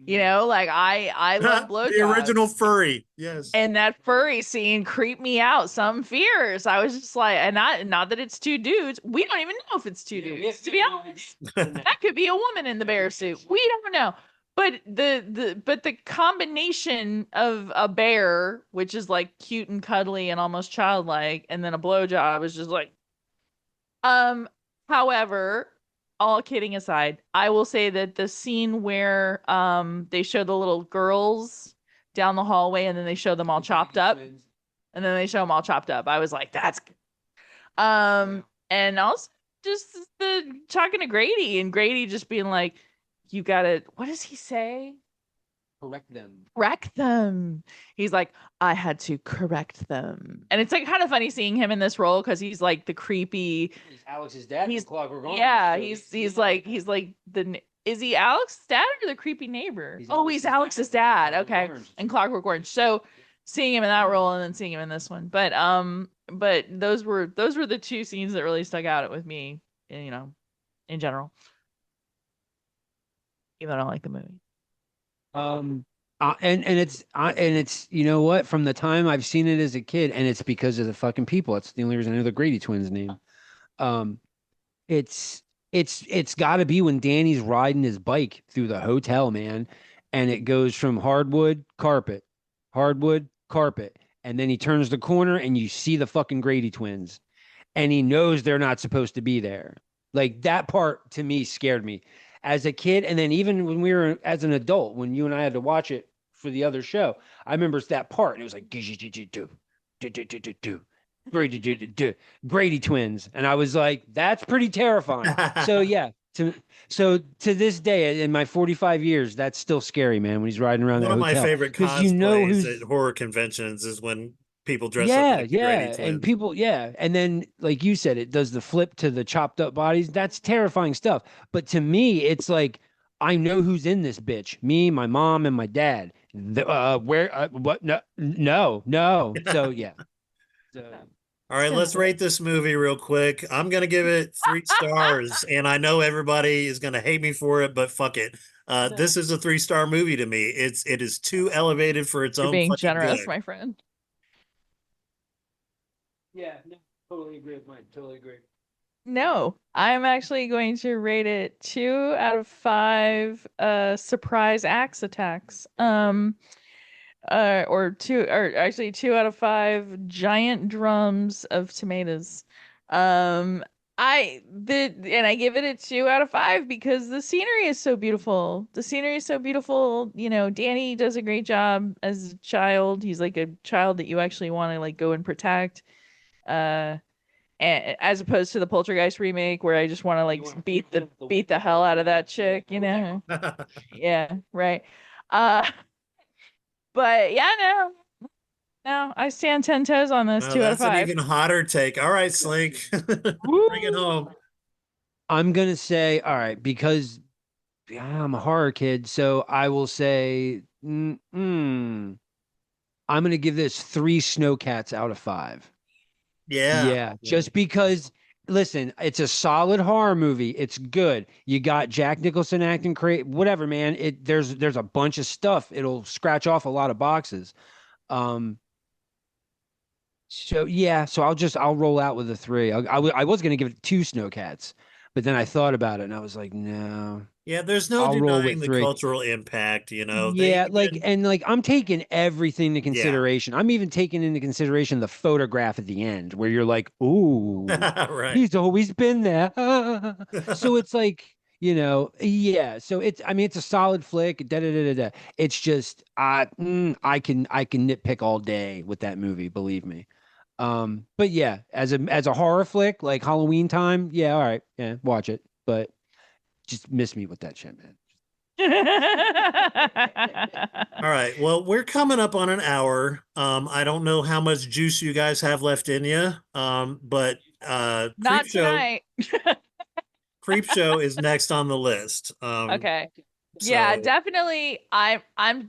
You know, like I love blowjobs. The original furry, yes. And that furry scene creeped me out. Some fears. I was just like, and not that it's two dudes. We don't even know if it's two dudes. To be honest, that could be a woman in the bear suit. We don't know. But the combination of a bear, which is like cute and cuddly and almost childlike, and then a blowjob is just like, however, all kidding aside, I will say that the scene where they show the little girls down the hallway and then they show them all chopped up, and then they show them all chopped up, I was like, that's and also just the talking to Grady and Grady just being like, you gotta, what does he say? Correct them. He's like, I had to correct them. And it's like kind of funny seeing him in this role because he's like the creepy. He's Alex's dad. He's Clockwork Orange. yeah. So He's like the. Is he Alex's dad or the creepy neighbor? He's Alex's Alex's dad. dad. Okay, and Clockwork Orange. So seeing him in that role and then seeing him in this one, but those were the two scenes that really stuck out with me. You know, in general, even though I don't like the movie. And it's you know what, from the time I've seen it as a kid, and it's because of the fucking people. It's the only reason I know the Grady twins name. It's got to be when Danny's riding his bike through the hotel, man, and it goes from hardwood carpet, and then he turns the corner and you see the fucking Grady twins, and he knows they're not supposed to be there. Like, that part to me scared me as a kid, and then even when we were as an adult, when you and I had to watch it for the other show, I remember that part, and it was like Grady twins, and I was like, that's pretty terrifying. So yeah, to this day, in my 45 years, that's still scary, man. When he's riding around One that of my hotel, favorite because cosplays you know who's at horror conventions is when people dress up like the Grady twins. and people, and then like you said, it does the flip to the chopped up bodies. That's terrifying stuff. But to me, it's like, I know who's in this bitch. Me, my mom, and my dad. What? No. So yeah. All right, let's rate this movie real quick. I'm gonna give it 3 stars, and I know everybody is gonna hate me for it, but fuck it. This is a 3-star movie to me. It is too elevated for its You're own being fucking generous, good. my friend. Yeah, no, totally agree with mine. Totally agree. No, I'm actually going to rate it 2 out of 5 surprise axe attacks. Or 2, or actually 2 out of 5 giant drums of tomatoes. I give it a 2 out of 5 because the scenery is so beautiful. The scenery is so beautiful. You know, Danny does a great job as a child. He's like a child that you actually want to like go and protect. As opposed to the Poltergeist remake where I just want to like beat the hell out of that chick, you know. Yeah, right. But yeah, no, I stand 10 toes on this. 2 out of That's an 5. even hotter take. All right, Slink. Bring it home. I'm gonna say, all right, because I'm a horror kid, so I will say, I'm gonna give this 3 snowcats out of 5. Yeah. Just because, listen, it's a solid horror movie. It's good. You got Jack Nicholson acting great, whatever, man. There's a bunch of stuff. It'll scratch off a lot of boxes. So yeah, so I'll roll out with a 3. I was gonna give it 2 snowcats, but then I thought about it and I was like, no. Yeah, there's no I'll roll denying with the 3. cultural impact, you know. Yeah, I'm taking everything into consideration. I'm even taking into consideration the photograph at the end where you're like, ooh, right. he's always been there. So it's like, so it's a solid flick. It's just I can nitpick all day with that movie, believe me. But yeah, as a horror flick, like Halloween time, yeah, all right, yeah, watch it. But just miss me with that shit, man. All right. Well, we're coming up on an hour. I don't know how much juice you guys have left in you. But Not tonight. Creepshow is next on the list. Okay. Yeah, definitely. I'm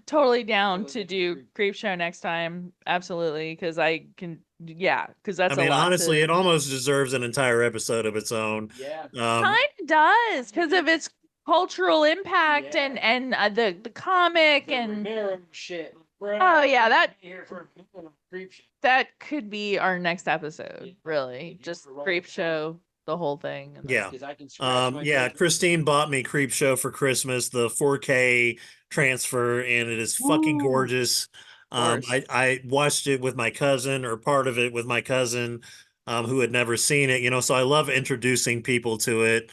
totally down to do Creepshow next time. Absolutely, because I can. Yeah, because that's. I mean, honestly, it almost deserves an entire episode of its own. Yeah, kind of does because of its cultural impact and the comic and shit. Oh yeah, that could be our next episode. Really, just Creepshow the whole thing. And Yeah. 'Cause I can scratch my Yeah, face. Christine bought me Creepshow for Christmas, the 4K transfer, and it is fucking Ooh. gorgeous. course. I watched it with my cousin, or part of it with my cousin, who had never seen it, so I love introducing people to it.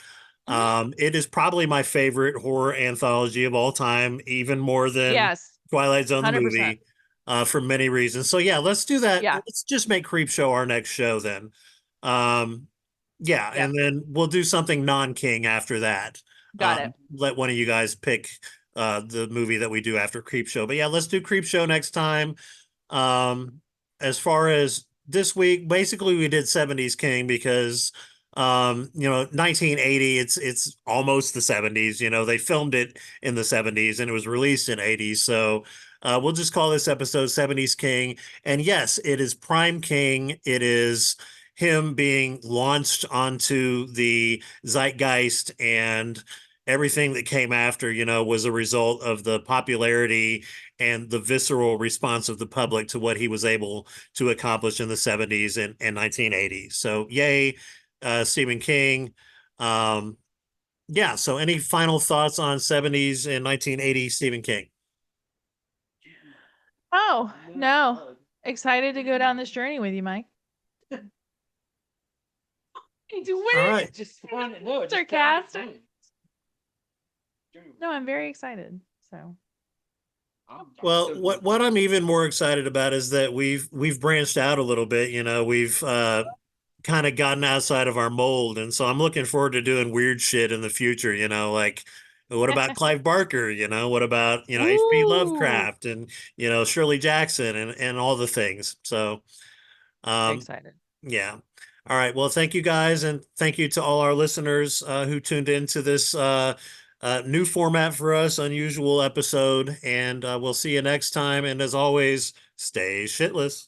It is probably my favorite horror anthology of all time, even more than Yes, Twilight Zone the 100%. movie, for many reasons. So yeah, let's do that. Yeah. Let's just make Creepshow our next show then. Yeah, Yeah. and then we'll do something non-King after that. Got it. Let one of you guys pick the movie that we do after Creepshow. But yeah, let's do Creepshow next time. As far as this week, basically we did 70s King because 1980, it's almost the 70s. They filmed it in the 70s and it was released in 80s. So we'll just call this episode 70s King. And yes, it is Prime King. It is him being launched onto the zeitgeist, and everything that came after, was a result of the popularity and the visceral response of the public to what he was able to accomplish in the 70s and 1980s. So yay, Stephen King. Yeah, so any final thoughts on 70s and 1980 Stephen King? Oh, no. Excited to go down this journey with you, Mike. All right. Just no, Sarcastic. No, I'm very excited. So Well, what I'm even more excited about is that we've branched out a little bit. We've kind of gotten outside of our mold, and so I'm looking forward to doing weird shit in the future. Like, what about Clive Barker? What about H.P. Ooh. Lovecraft and Shirley Jackson and all the things. So, excited. yeah. All right. Well, thank you guys, and thank you to all our listeners who tuned into this new format for us, unusual episode. And we'll see you next time. And as always, stay shitless.